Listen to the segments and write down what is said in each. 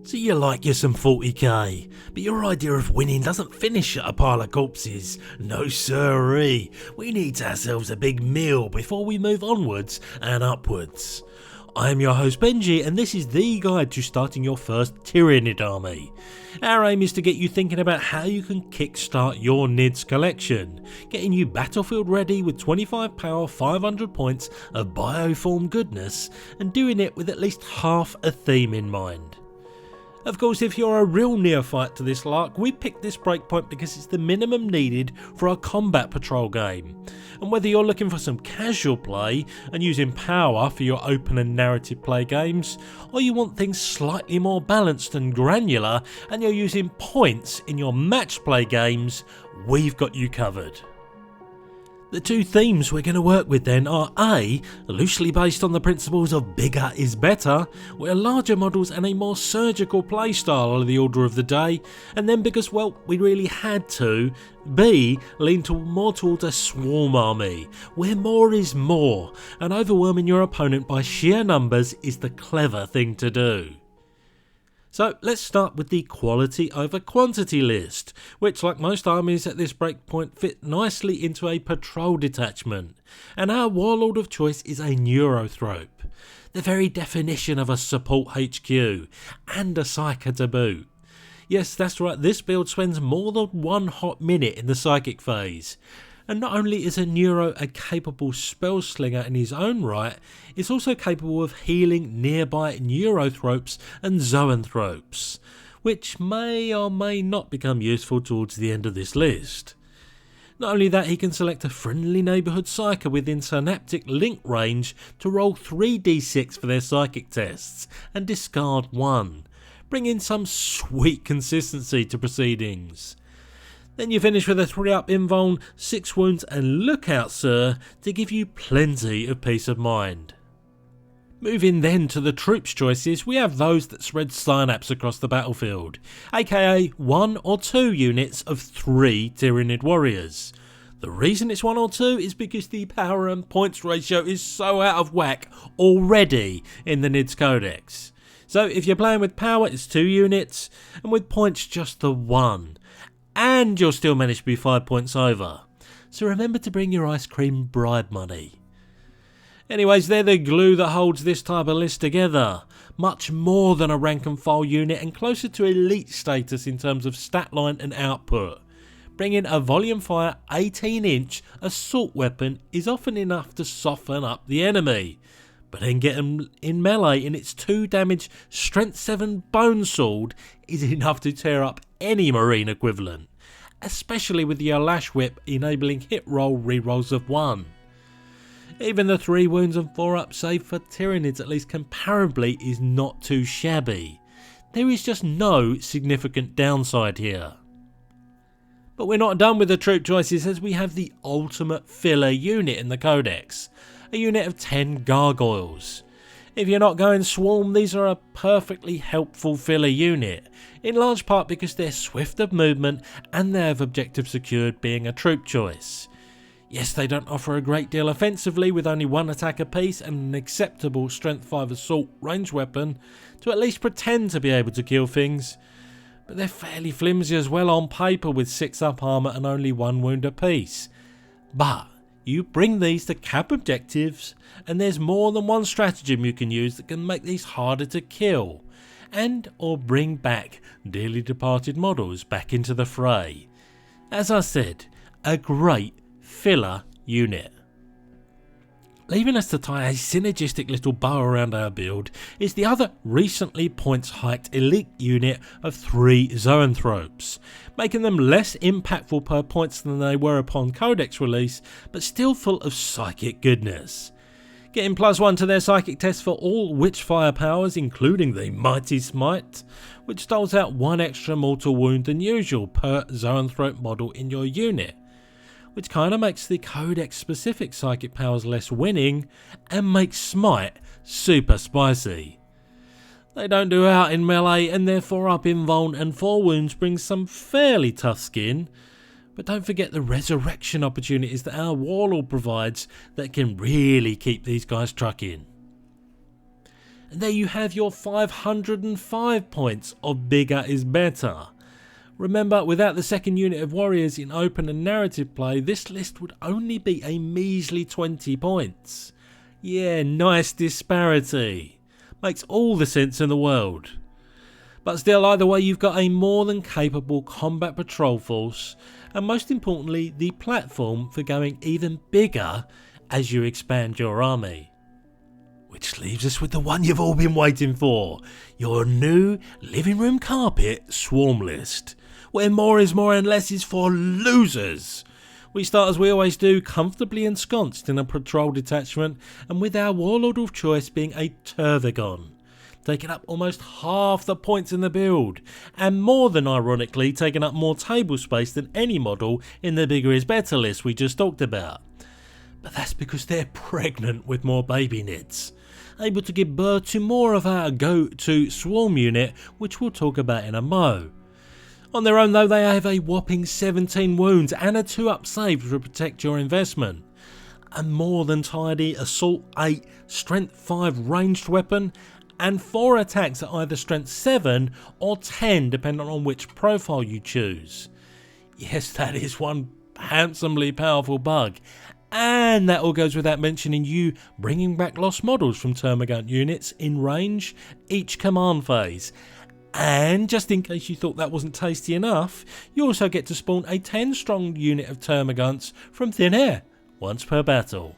So you like you some 40k, but your idea of winning doesn't finish at a pile of corpses. No siree, we need ourselves a big meal before we move onwards and upwards. I am your host Benji, and this is the guide to starting your first Tyranid army. Our aim is to get you thinking about how you can kickstart your NIDS collection, getting you battlefield ready with 25 power, 500 points of bioform goodness, and doing it with at least half a theme in mind. Of course, if you're a real neophyte to this lark, we picked this breakpoint because it's the minimum needed for a combat patrol game. And whether you're looking for some casual play and using power for your open and narrative play games, or you want things slightly more balanced and granular and you're using points in your match play games, we've got you covered. The two themes we're going to work with then are A, loosely based on the principles of bigger is better, where larger models and a more surgical playstyle are the order of the day, and then because, well, we really had to, B, lean more towards a swarm army, where more is more, and overwhelming your opponent by sheer numbers is the clever thing to do. So let's start with the quality over quantity list, which like most armies at this breakpoint fit nicely into a patrol detachment, and our warlord of choice is a neurothrope, the very definition of a support HQ, and a psyker to boot. Yes, that's right, this build spends more than one hot minute in the psychic phase. And not only is a Neuro a capable spell slinger in his own right, it's also capable of healing nearby Neurothropes and Zoanthropes, which may or may not become useful towards the end of this list. Not only that, he can select a friendly neighbourhood psyker within synaptic link range to roll 3d6 for their psychic tests and discard 1, bringing some sweet consistency to proceedings. Then you finish with a 3-up invuln, 6 wounds and lookout sir to give you plenty of peace of mind. Moving then to the troops choices, we have those that spread synapse across the battlefield, aka 1 or 2 units of 3 Tyranid warriors. The reason it's 1 or 2 is because the power and points ratio is so out of whack already in the NIDS Codex. So if you're playing with power it's 2 units, and with points just the 1. And you'll still manage to be 5 points over. So remember to bring your ice cream bribe money. Anyways, they're the glue that holds this type of list together. Much more than a rank and file unit and closer to elite status in terms of stat line and output. Bringing a volume fire 18-inch assault weapon is often enough to soften up the enemy. But then get them in melee and its 2 damage strength 7 bone sword is enough to tear up any marine equivalent, especially with the Lash Whip enabling hit roll rerolls of 1. Even the 3 wounds and 4-up save for Tyranids at least comparably is not too shabby. There is just no significant downside here. But we're not done with the troop choices as we have the ultimate filler unit in the codex. A unit of 10 gargoyles. If you're not going swarm, these are a perfectly helpful filler unit, in large part because they're swift of movement and they have objective secured being a troop choice. Yes, they don't offer a great deal offensively with only 1 attack apiece and an acceptable strength 5 assault range weapon to at least pretend to be able to kill things, but they're fairly flimsy as well on paper with 6 up armour and only 1 wound apiece. But you bring these to cap objectives and there's more than one stratagem you can use that can make these harder to kill and or bring back dearly departed models back into the fray. As I said, a great filler unit. Leaving us to tie a synergistic little bow around our build is the other recently points hiked elite unit of 3 Zoanthropes, making them less impactful per points than they were upon codex release, but still full of psychic goodness. Getting +1 to their psychic test for all Witchfire powers, including the Mighty Smite, which doles out 1 extra mortal wound than usual per Zoanthrope model in your unit, which kinda makes the codex specific psychic powers less winning and makes Smite super spicy. They don't do out in melee and their 4-up invuln and 4 wounds brings some fairly tough skin, but don't forget the resurrection opportunities that our warlord provides that can really keep these guys trucking. And there you have your 505 points of bigger is better. Remember, without the second unit of warriors in open and narrative play, this list would only be a measly 20 points. Yeah, nice disparity. Makes all the sense in the world. But still, either way, you've got a more than capable combat patrol force, and most importantly, the platform for going even bigger as you expand your army. Which leaves us with the one you've all been waiting for, your new living room carpet swarm list, where more is more and less is for losers. We start as we always do, comfortably ensconced in a patrol detachment, and with our warlord of choice being a Tervagon, taking up almost half the points in the build, and more than ironically taking up more table space than any model in the bigger is better list we just talked about. But that's because they're pregnant with more baby nids, able to give birth to more of our go-to swarm unit, which we'll talk about in a mo. On their own though, they have a whopping 17 wounds and a 2-up save to protect your investment. A more than tidy Assault 8 Strength 5 ranged weapon, and 4 attacks at either Strength 7 or 10 depending on which profile you choose. Yes, that is one handsomely powerful bug. And that all goes without mentioning you bringing back lost models from Termagant units in range each command phase. And just in case you thought that wasn't tasty enough, you also get to spawn a 10 strong unit of Termagants from thin air, once per battle.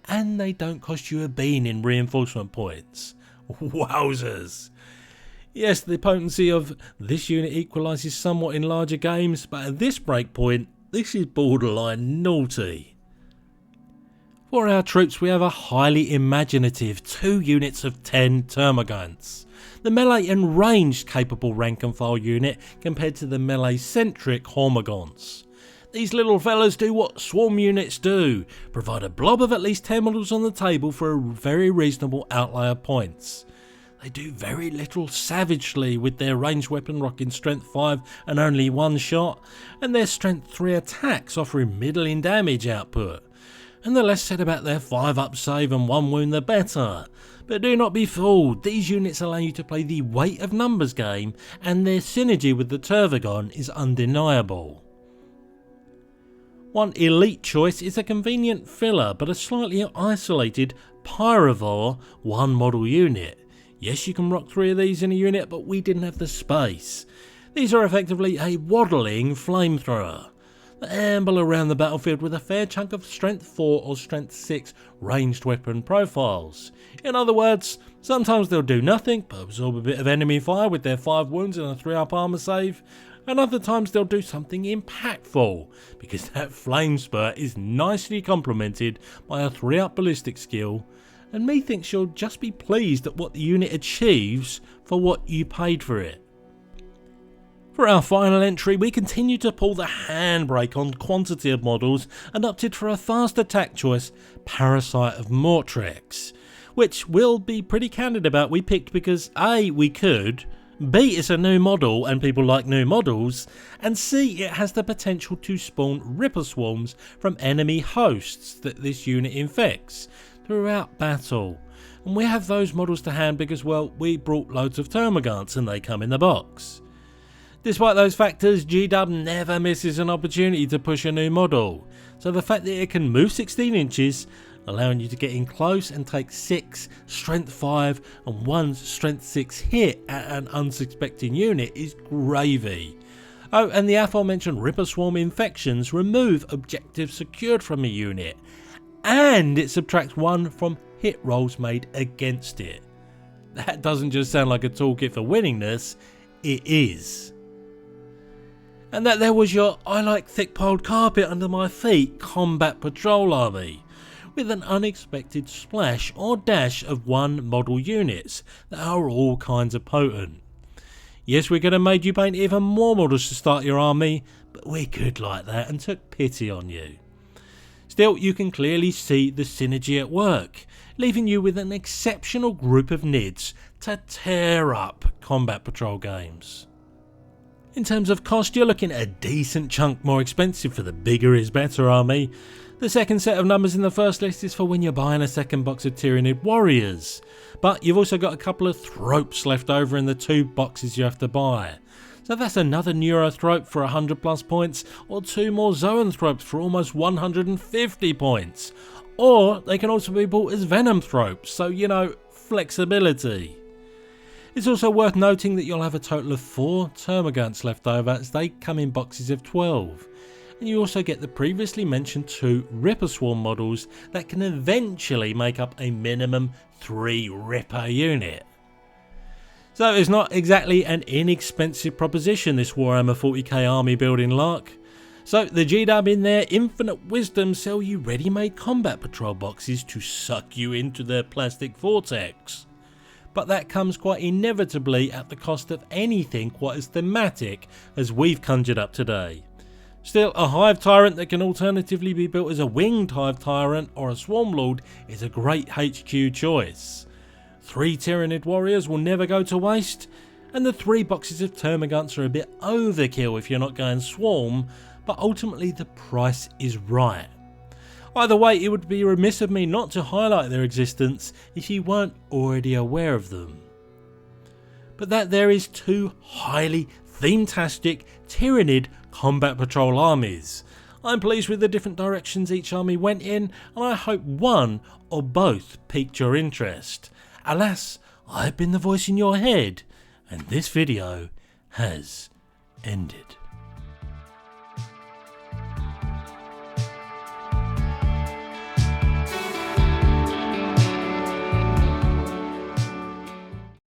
And they don't cost you a bean in reinforcement points. Wowzers! Yes, the potency of this unit equalises somewhat in larger games, but at this breakpoint, this is borderline naughty. For our troops, we have a highly imaginative 2 units of 10 Termagants. The melee and ranged capable rank and file unit compared to the melee centric Hormagaunts. These little fellas do what swarm units do, provide a blob of at least 10 models on the table for a very reasonable outlay of points. They do very little savagely with their ranged weapon rocking strength 5 and only 1 shot, and their strength 3 attacks offering middling damage output. And the less said about their 5-up save and 1 wound the better. But do not be fooled, these units allow you to play the weight of numbers game, and their synergy with the Tervagon is undeniable. One elite choice is a convenient filler but a slightly isolated Pyrovore 1 model unit. Yes, you can rock 3 of these in a unit, but we didn't have the space. These are effectively a waddling flamethrower. They amble around the battlefield with a fair chunk of strength 4 or strength 6 ranged weapon profiles. In other words, sometimes they'll do nothing but absorb a bit of enemy fire with their 5 wounds and a 3-up armor save, and other times they'll do something impactful, because that flame spurt is nicely complemented by a 3-up ballistic skill, and methinks you'll just be pleased at what the unit achieves for what you paid for it. For our final entry, we continue to pull the handbrake on quantity of models and opted for a fast attack choice, Parasite of Mortrex, which we'll be pretty candid about we picked because A, we could, B, it's a new model and people like new models, and C, it has the potential to spawn Ripper Swarms from enemy hosts that this unit infects throughout battle. And we have those models to hand because, well, we brought loads of Termagants and they come in the box. Despite those factors, G-Dub never misses an opportunity to push a new model, so the fact that it can move 16 inches, allowing you to get in close and take 6 strength 5 and 1 strength 6 hit at an unsuspecting unit is gravy. Oh, and the aforementioned Ripper Swarm infections remove objectives secured from a unit, and it subtracts 1 from hit rolls made against it. That doesn't just sound like a toolkit for winningness, it is. And that there was your I like thick piled carpet under my feet combat patrol army, with an unexpected splash or dash of 1 model units that are all kinds of potent. Yes, we could have made you paint even more models to start your army, but we're good like that and took pity on you. Still, you can clearly see the synergy at work, leaving you with an exceptional group of nids to tear up combat patrol games. In terms of cost, you're looking at a decent chunk more expensive for the bigger is better army. The second set of numbers in the first list is for when you're buying a second box of Tyranid warriors, But you've also got a couple of tropes left over in the 2 boxes you have to buy. So that's another Neurothrope for 100 plus points, or 2 more Zoanthropes for almost 150 points. Or they can also be bought as Venomthropes, so you know, flexibility. It's also worth noting that you'll have a total of 4 Termagants left over, as they come in boxes of 12. And you also get the previously mentioned 2 Ripper Swarm models that can eventually make up a minimum 3 Ripper unit. So it's not exactly an inexpensive proposition, this Warhammer 40k army building lark. So the G-Dub in their infinite wisdom sell you ready-made combat patrol boxes to suck you into their plastic vortex. But that comes quite inevitably at the cost of anything quite as thematic as we've conjured up today. Still, a Hive Tyrant that can alternatively be built as a Winged Hive Tyrant or a Swarm Lord is a great HQ choice. 3 Tyranid Warriors will never go to waste, and the 3 boxes of Termagants are a bit overkill if you're not going Swarm, but ultimately the price is right. Either way, it would be remiss of me not to highlight their existence if you weren't already aware of them. But that there is 2 highly themetastic Tyranid combat patrol armies. I'm pleased with the different directions each army went in, and I hope one or both piqued your interest. Alas, I've been the voice in your head, and this video has ended.